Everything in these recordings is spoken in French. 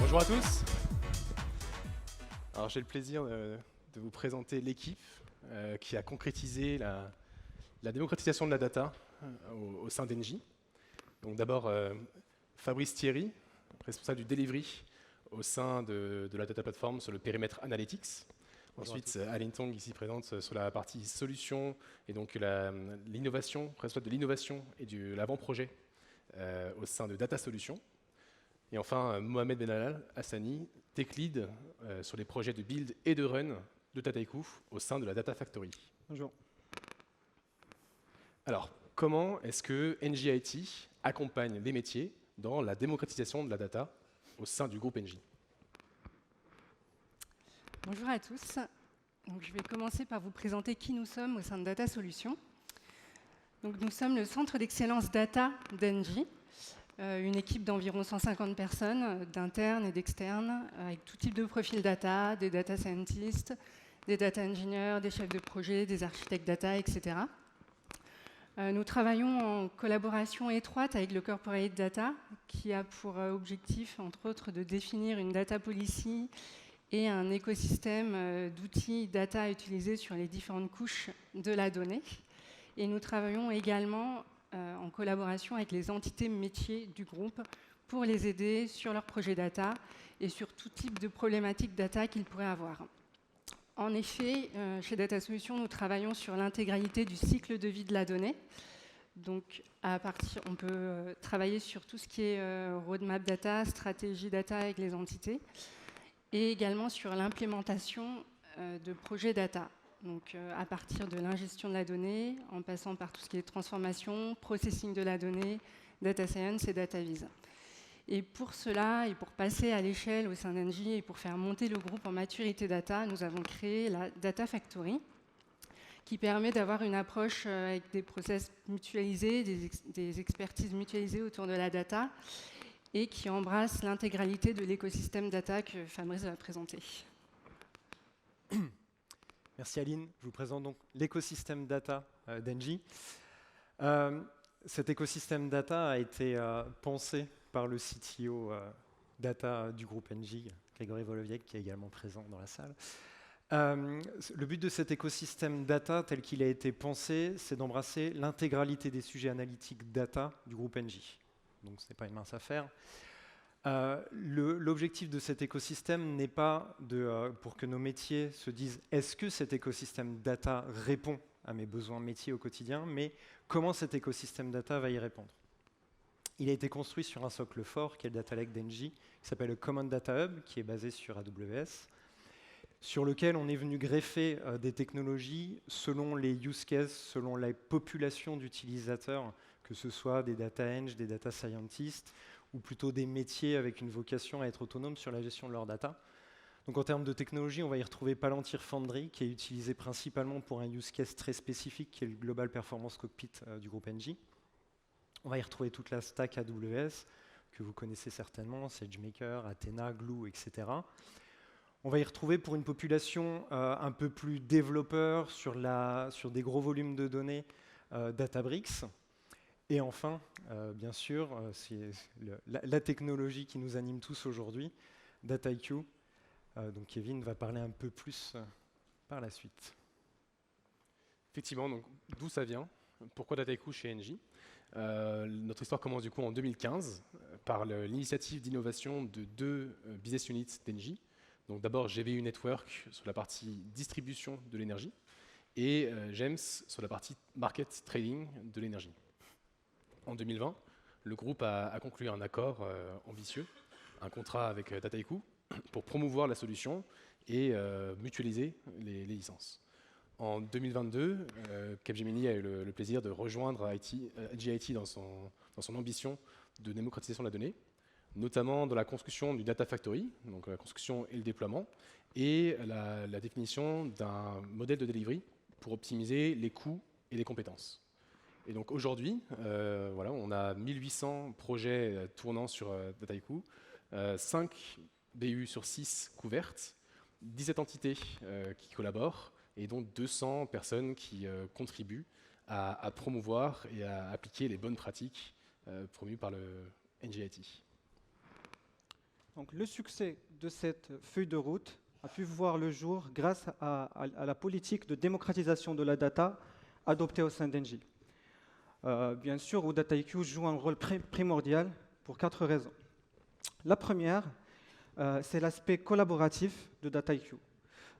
Bonjour à tous. Alors j'ai le plaisir de vous présenter l'équipe qui a concrétisé la démocratisation de la data au sein d'Engie. Donc d'abord Fabrice Thierry, responsable du delivery au sein de la data platform sur le périmètre analytics. Ensuite, Aline Tong, ici présente sur la partie solution et donc l'innovation, responsable de l'innovation et de l'avant-projet au sein de Data Solutions. Et enfin, Mohamed Benalal Hassani, tech lead sur les projets de build et de run de Tataiku au sein de la Data Factory. Bonjour. Alors, comment est-ce que Engie IT accompagne les métiers dans la démocratisation de la data au sein du groupe Engie? Bonjour à tous. Donc, je vais commencer par vous présenter qui nous sommes au sein de Data Solutions. Donc, nous sommes le centre d'excellence data d'Engie, une équipe d'environ 150 personnes, d'internes et d'externes, avec tout type de profil data, des data scientists, des data engineers, des chefs de projet, des architectes data, etc. Nous travaillons en collaboration étroite avec le Corporate Data, qui a pour objectif, entre autres, de définir une data policy et un écosystème d'outils data utilisés sur les différentes couches de la donnée. Et nous travaillons également en collaboration avec les entités métiers du groupe pour les aider sur leurs projets data et sur tout type de problématiques data qu'ils pourraient avoir. En effet, chez Data Solutions, nous travaillons sur l'intégralité du cycle de vie de la donnée. Donc, on peut travailler sur tout ce qui est roadmap data, stratégie data avec les entités, et également sur l'implémentation de projets data. Donc, à partir de l'ingestion de la donnée, en passant par tout ce qui est transformation, processing de la donnée, data science et data viz. Et pour cela, et pour passer à l'échelle au sein d'Engie et pour faire monter le groupe en maturité data, nous avons créé la Data Factory, qui permet d'avoir une approche avec des process mutualisés, des expertises mutualisées autour de la data, et qui embrasse l'intégralité de l'écosystème data que Fabrice va présenter. Merci Aline. Je vous présente donc l'écosystème data d'Engie. Cet écosystème data a été pensé par le CTO data du groupe Engie, Grégory Voloviec, qui est également présent dans la salle. Le but de cet écosystème data, tel qu'il a été pensé, c'est d'embrasser l'intégralité des sujets analytiques data du groupe Engie. Donc ce n'est pas une mince affaire. L'objectif de cet écosystème n'est pas pour que nos métiers se disent « est-ce que cet écosystème data répond à mes besoins métiers au quotidien ?» mais comment cet écosystème data va y répondre. Il a été construit sur un socle fort, qui est le Data Lake d'Engie, qui s'appelle le Common Data Hub, qui est basé sur AWS, sur lequel on est venu greffer des technologies selon les use cases, selon la population d'utilisateurs, que ce soit des data eng, des data scientists, ou plutôt des métiers avec une vocation à être autonomes sur la gestion de leur data. Donc en termes de technologie, on va y retrouver Palantir Foundry, qui est utilisé principalement pour un use case très spécifique, qui est le Global Performance Cockpit du groupe Engie. On va y retrouver toute la stack AWS, que vous connaissez certainement, SageMaker, Athena, Glue, etc. On va y retrouver pour une population un peu plus développeur sur des gros volumes de données, Databricks. Et enfin, bien sûr, c'est la technologie qui nous anime tous aujourd'hui, Dataiku. Donc Kevin va parler un peu plus par la suite. Effectivement, donc d'où ça vient? Pourquoi Dataiku chez Engie? Notre histoire commence du coup en 2015 par l'initiative d'innovation de deux business units d'Engie. Donc d'abord GVU Network sur la partie distribution de l'énergie et GEMS sur la partie market trading de l'énergie. En 2020, le groupe a conclu un accord ambitieux, un contrat avec Dataiku pour promouvoir la solution et mutualiser les licences. En 2022, Capgemini a eu le plaisir de rejoindre Engie IT dans son ambition de démocratisation de la donnée, notamment dans la construction du Data Factory, donc la construction et le déploiement, et la définition d'un modèle de delivery pour optimiser les coûts et les compétences. Et donc aujourd'hui, voilà, on a 1800 projets tournant sur Dataiku, 5 BU sur 6 couvertes, 17 entités qui collaborent, et donc 200 personnes qui contribuent à promouvoir et à appliquer les bonnes pratiques promues par le Engie IT. Donc, le succès de cette feuille de route a pu voir le jour grâce à la politique de démocratisation de la data adoptée au sein d'Engie. Bien sûr, où Dataiku joue un rôle primordial pour 4 raisons. La première, c'est l'aspect collaboratif de Dataiku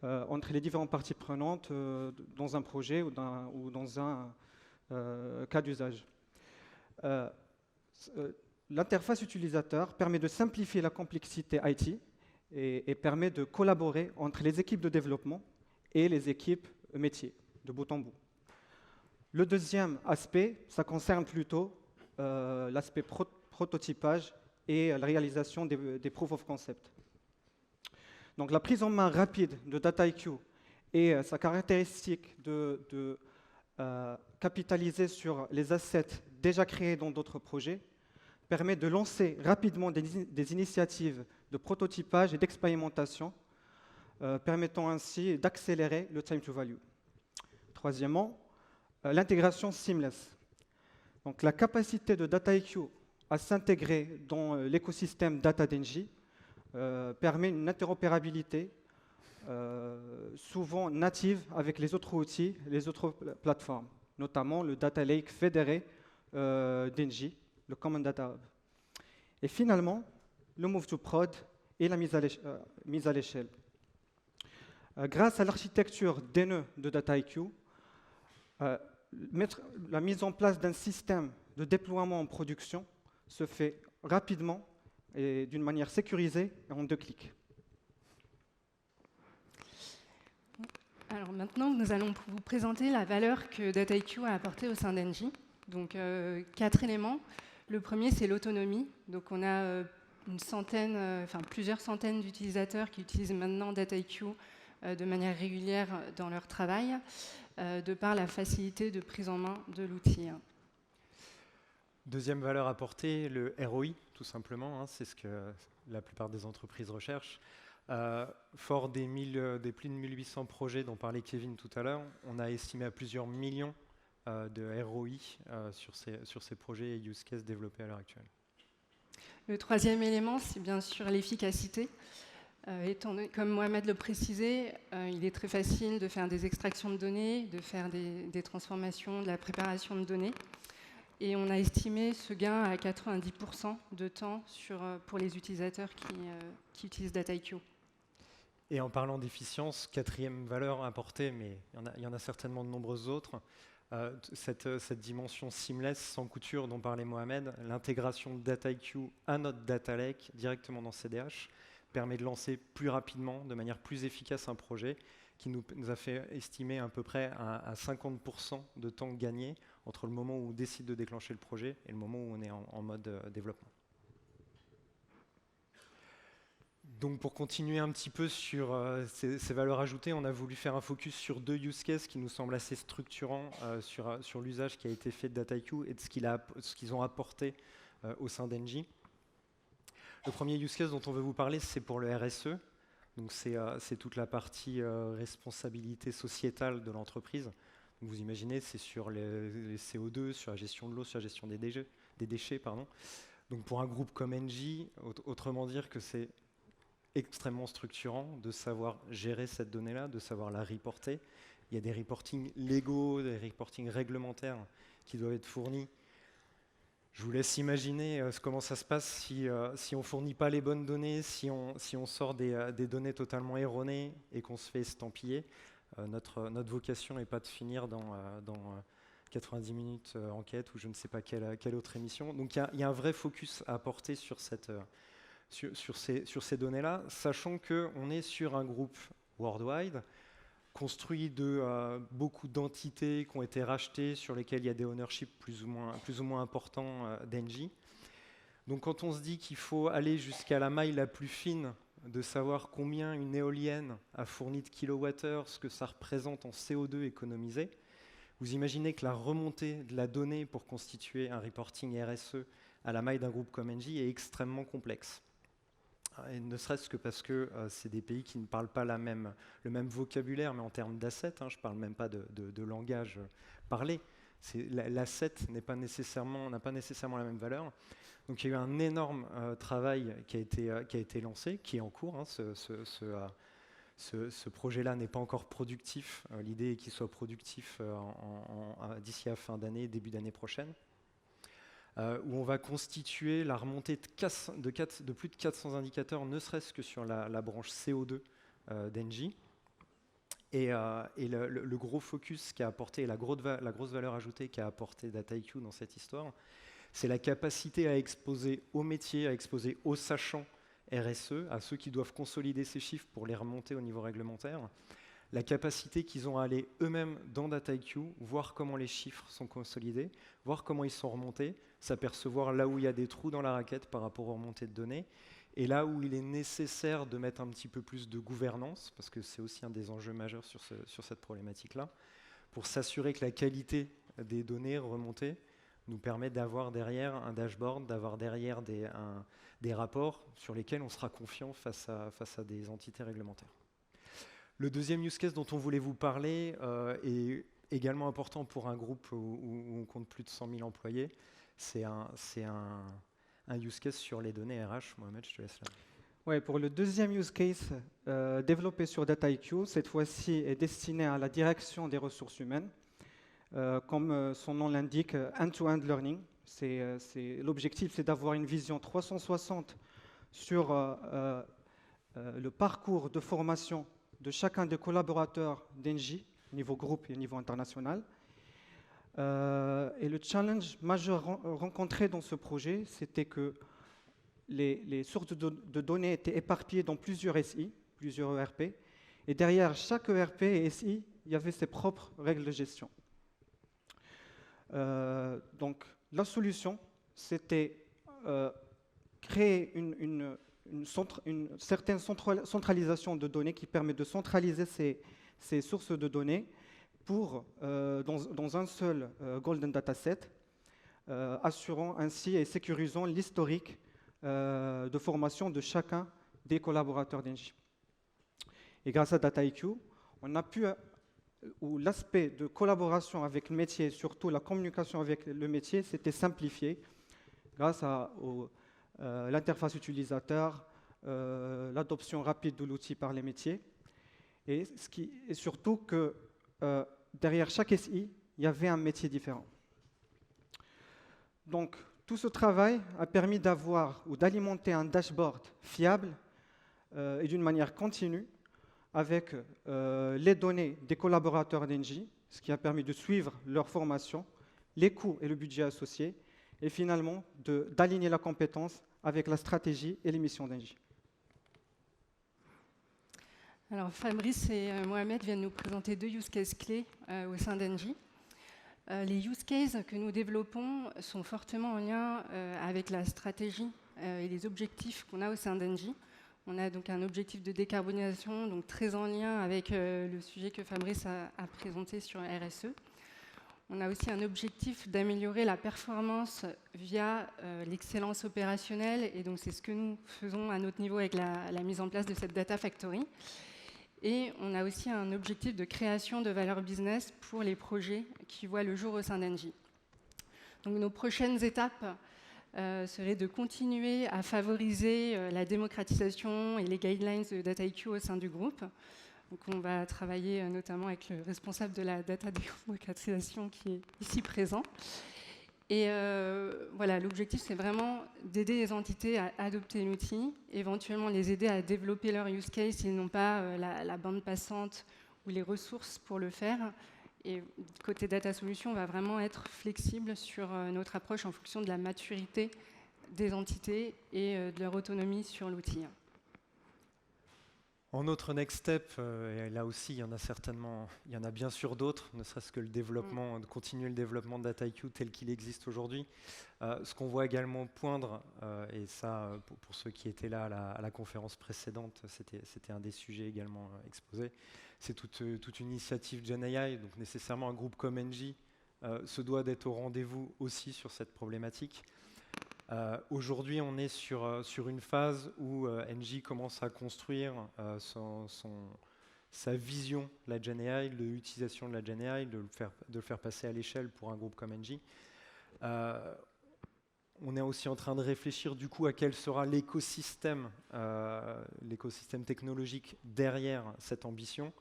entre les différentes parties prenantes dans un projet ou dans un cas d'usage. L'interface utilisateur permet de simplifier la complexité IT et permet de collaborer entre les équipes de développement et les équipes métiers, de bout en bout. Le deuxième aspect, ça concerne plutôt l'aspect prototypage et la réalisation des proof of concept. Donc la prise en main rapide de Dataiku et sa caractéristique de capitaliser sur les assets déjà créés dans d'autres projets permet de lancer rapidement des initiatives de prototypage et d'expérimentation, permettant ainsi d'accélérer le time to value. Troisièmement, l'intégration seamless. Donc, la capacité de Dataiku à s'intégrer dans l'écosystème Data d'Engie permet une interopérabilité souvent native avec les autres outils, les autres plateformes, notamment le Data Lake fédéré d'Engie, le Common Data Hub. Et finalement, le move to prod et la mise à l'échelle. Grâce à l'architecture des nœuds de Dataiku, la mise en place d'un système de déploiement en production se fait rapidement et d'une manière sécurisée et en 2 clics. Alors maintenant, nous allons vous présenter la valeur que Dataiku a apportée au sein d'Engie. Donc 4 éléments. Le premier, c'est l'autonomie. Donc on a plusieurs centaines d'utilisateurs qui utilisent maintenant Dataiku de manière régulière dans leur travail, de par la facilité de prise en main de l'outil. Deuxième valeur apportée, le ROI, tout simplement. C'est ce que la plupart des entreprises recherchent. Fort des plus de 1800 projets dont parlait Kevin tout à l'heure, on a estimé à plusieurs millions de ROI sur ces projets et use cases développés à l'heure actuelle. Le troisième élément, c'est bien sûr l'efficacité. Comme Mohamed le précisait, il est très facile de faire des extractions de données, de faire des transformations, de la préparation de données. Et on a estimé ce gain à 90% de temps pour les utilisateurs qui utilisent Dataiku. Et en parlant d'efficience, quatrième valeur apportée, mais il y en a certainement de nombreuses autres, cette dimension seamless, sans couture dont parlait Mohamed, l'intégration de Dataiku à notre data lake directement dans CDH permet de lancer plus rapidement, de manière plus efficace un projet qui nous a fait estimer à peu près à 50% de temps gagné entre le moment où on décide de déclencher le projet et le moment où on est en mode développement. Donc pour continuer un petit peu sur ces valeurs ajoutées, on a voulu faire un focus sur 2 use cases qui nous semblent assez structurants sur l'usage qui a été fait de Dataiku et de ce qu'ils ont apporté au sein d'Engie. Le premier use case dont on veut vous parler, c'est pour le RSE. Donc c'est toute la partie responsabilité sociétale de l'entreprise. Donc vous imaginez, c'est sur les CO2, sur la gestion de l'eau, sur la gestion des déchets. Donc pour un groupe comme Engie, autrement dire que c'est extrêmement structurant de savoir gérer cette donnée-là, de savoir la reporter. Il y a des reportings légaux, des reportings réglementaires qui doivent être fournis. Je vous laisse imaginer comment ça se passe si on ne fournit pas les bonnes données, si on sort des données totalement erronées et qu'on se fait estampiller. Notre vocation n'est pas de finir dans 90 minutes enquête ou je ne sais pas quelle autre émission. Donc il y a un vrai focus à apporter sur ces données-là, sachant qu'on est sur un groupe worldwide, construit de beaucoup d'entités qui ont été rachetées, sur lesquelles il y a des ownerships plus ou moins importants d'Engie. Donc quand on se dit qu'il faut aller jusqu'à la maille la plus fine, de savoir combien une éolienne a fourni de kilowattheures, ce que ça représente en CO2 économisé, vous imaginez que la remontée de la donnée pour constituer un reporting RSE à la maille d'un groupe comme Engie est extrêmement complexe. Et ne serait-ce que parce que c'est des pays qui ne parlent pas le même vocabulaire, mais en termes d'assets, je ne parle même pas de langage parlé. L'asset n'a pas nécessairement la même valeur. Donc il y a eu un énorme travail qui a été lancé, qui est en cours. Hein. Ce projet-là n'est pas encore productif. L'idée est qu'il soit productif d'ici à fin d'année, début d'année prochaine, où on va constituer la remontée de plus de 400 indicateurs, ne serait-ce que sur la branche CO2 d'Engie. Et le gros focus qu'a apporté, la grosse valeur ajoutée qu'a apporté DataIQ dans cette histoire, c'est la capacité à exposer aux métiers, à exposer aux sachants RSE, à ceux qui doivent consolider ces chiffres pour les remonter au niveau réglementaire, la capacité qu'ils ont à aller eux-mêmes dans DataIQ, voir comment les chiffres sont consolidés, voir comment ils sont remontés, s'apercevoir là où il y a des trous dans la raquette par rapport aux remontées de données, et là où il est nécessaire de mettre un petit peu plus de gouvernance, parce que c'est aussi un des enjeux majeurs sur cette problématique-là, pour s'assurer que la qualité des données remontées nous permet d'avoir derrière un dashboard, d'avoir derrière des rapports sur lesquels on sera confiant face à des entités réglementaires. Le deuxième use case dont on voulait vous parler est également important pour un groupe où on compte plus de 100 000 employés. C'est un use case sur les données RH. Mohamed, je te laisse là. Ouais, pour le deuxième use case développé sur DataIQ, cette fois-ci est destiné à la direction des ressources humaines. Comme son nom l'indique, end-to-end learning. L'objectif, c'est d'avoir une vision 360 sur le parcours de formation de chacun des collaborateurs d'Engie, niveau groupe et niveau international. Et le challenge majeur rencontré dans ce projet, c'était que les sources de données étaient éparpillées dans plusieurs SI, plusieurs ERP, et derrière chaque ERP et SI, il y avait ses propres règles de gestion. Donc, la solution, c'était créer une certaine centralisation de données qui permet de centraliser ces sources de données dans un seul Golden Dataset, assurant ainsi et sécurisant l'historique de formation de chacun des collaborateurs d'Engie. Et grâce à DataIQ, on a pu où l'aspect de collaboration avec le métier, surtout la communication avec le métier, s'était simplifié grâce à l'interface utilisateur, l'adoption rapide de l'outil par les métiers, et surtout que derrière chaque SI, il y avait un métier différent. Donc, tout ce travail a permis d'avoir ou d'alimenter un dashboard fiable et d'une manière continue avec les données des collaborateurs d'Engie, ce qui a permis de suivre leur formation, les coûts et le budget associés, et finalement d'aligner la compétence avec la stratégie et les missions d'Engie. Alors Fabrice et Mohamed viennent nous présenter deux use cases clés au sein d'Engie. Les use cases que nous développons sont fortement en lien avec la stratégie et les objectifs qu'on a au sein d'Engie. On a donc un objectif de décarbonisation donc très en lien avec le sujet que Fabrice a présenté sur RSE. On a aussi un objectif d'améliorer la performance via l'excellence opérationnelle, et donc c'est ce que nous faisons à notre niveau avec la mise en place de cette Data Factory. Et on a aussi un objectif de création de valeur business pour les projets qui voient le jour au sein d'Engie. Donc nos prochaines étapes serait de continuer à favoriser la démocratisation et les guidelines de DataIQ au sein du groupe. Donc on va travailler notamment avec le responsable de la data démocratisation qui est ici présent. Et voilà, l'objectif, c'est vraiment d'aider les entités à adopter l'outil, éventuellement les aider à développer leur use case s'ils n'ont pas la bande passante ou les ressources pour le faire. Et côté Data Solutions, on va vraiment être flexible sur notre approche en fonction de la maturité des entités et de leur autonomie sur l'outil. En autre next step, et là aussi il y en a bien sûr d'autres, ne serait-ce que le développement, de continuer le développement de DataIQ tel qu'il existe aujourd'hui. Ce qu'on voit également poindre, et ça pour ceux qui étaient là à la conférence précédente, c'était un des sujets également exposés, c'est toute une initiative GenAI, donc nécessairement un groupe comme Engie se doit d'être au rendez-vous aussi sur cette problématique. Aujourd'hui, on est sur une phase où Engie commence à construire sa vision de la GenAI, de l'utilisation de la GenAI, de le faire passer à l'échelle pour un groupe comme Engie. On est aussi en train de réfléchir du coup à quel sera l'écosystème technologique derrière cette ambition.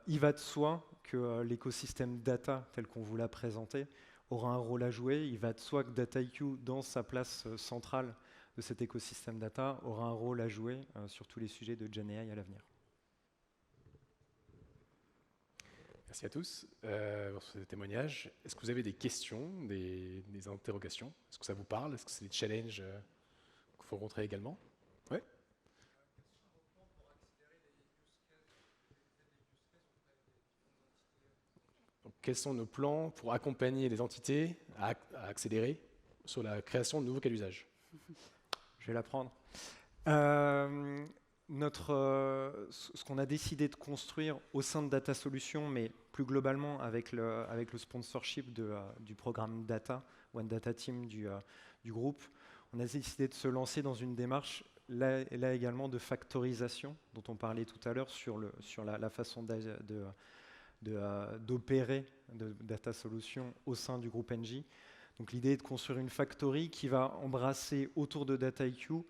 Il va de soi que l'écosystème data tel qu'on vous l'a présenté aura un rôle à jouer. Il va de soi que Dataiku, dans sa place centrale de cet écosystème data, aura un rôle à jouer sur tous les sujets de GenAI à l'avenir. Merci à tous pour ce témoignage. Est-ce que vous avez des questions, des interrogations? Est-ce que ça vous parle? Est-ce que c'est des challenges qu'il faut rencontrer également? Oui. Donc, quels sont nos plans pour accompagner les entités à accélérer sur la création de nouveaux cas d'usage? Je vais la prendre. Ce qu'on a décidé de construire au sein de Data Solutions, mais plus globalement avec le sponsorship du programme Data, One Data Team du groupe, on a décidé de se lancer dans une démarche là également de factorisation, dont on parlait tout à l'heure sur la façon d'opérer de Data Solutions au sein du groupe Engie. Donc l'idée est de construire une factory qui va embrasser autour de Dataiku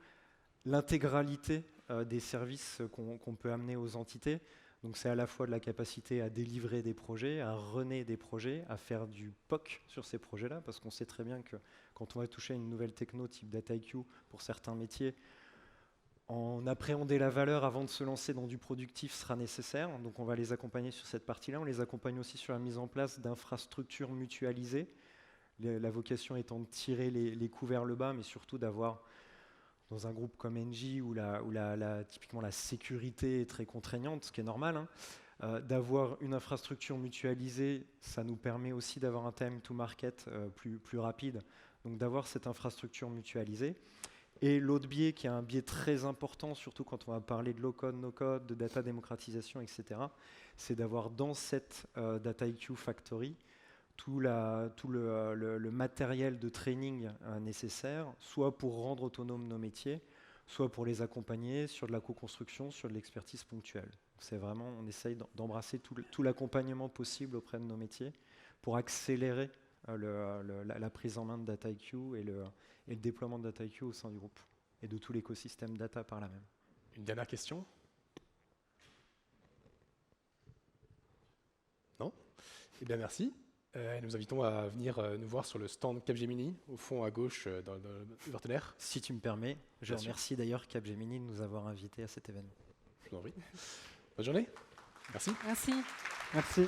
l'intégralité des services qu'on peut amener aux entités. Donc c'est à la fois de la capacité à délivrer des projets, à runner des projets, à faire du POC sur ces projets-là, parce qu'on sait très bien que quand on va toucher à une nouvelle techno type Dataiku, pour certains métiers, en appréhender la valeur avant de se lancer dans du productif sera nécessaire. Donc on va les accompagner sur cette partie-là. On les accompagne aussi sur la mise en place d'infrastructures mutualisées. La vocation étant de tirer les coûts vers le bas, mais surtout d'avoir, dans un groupe comme Engie, où typiquement la sécurité est très contraignante, ce qui est normal, d'avoir une infrastructure mutualisée, ça nous permet aussi d'avoir un time to market plus rapide, donc d'avoir cette infrastructure mutualisée. Et l'autre biais, qui est un biais très important, surtout quand on va parler de low-code, no-code, de data démocratisation, etc., c'est d'avoir dans cette Dataiku Factory tout le matériel de training nécessaire, soit pour rendre autonomes nos métiers, soit pour les accompagner sur de la co-construction, sur de l'expertise ponctuelle. C'est vraiment, on essaye d'embrasser tout l'accompagnement possible auprès de nos métiers pour accélérer la prise en main de Dataiku et le déploiement de Dataiku au sein du groupe et de tout l'écosystème data par là même. Une dernière question? Non? Eh bien, merci. Nous invitons à venir nous voir sur le stand Capgemini, au fond à gauche dans le partenaire. Si tu me permets, je remercie d'ailleurs Capgemini de nous avoir invités à cet événement. Je vous en prie. Bonne journée. Merci. Merci. Merci.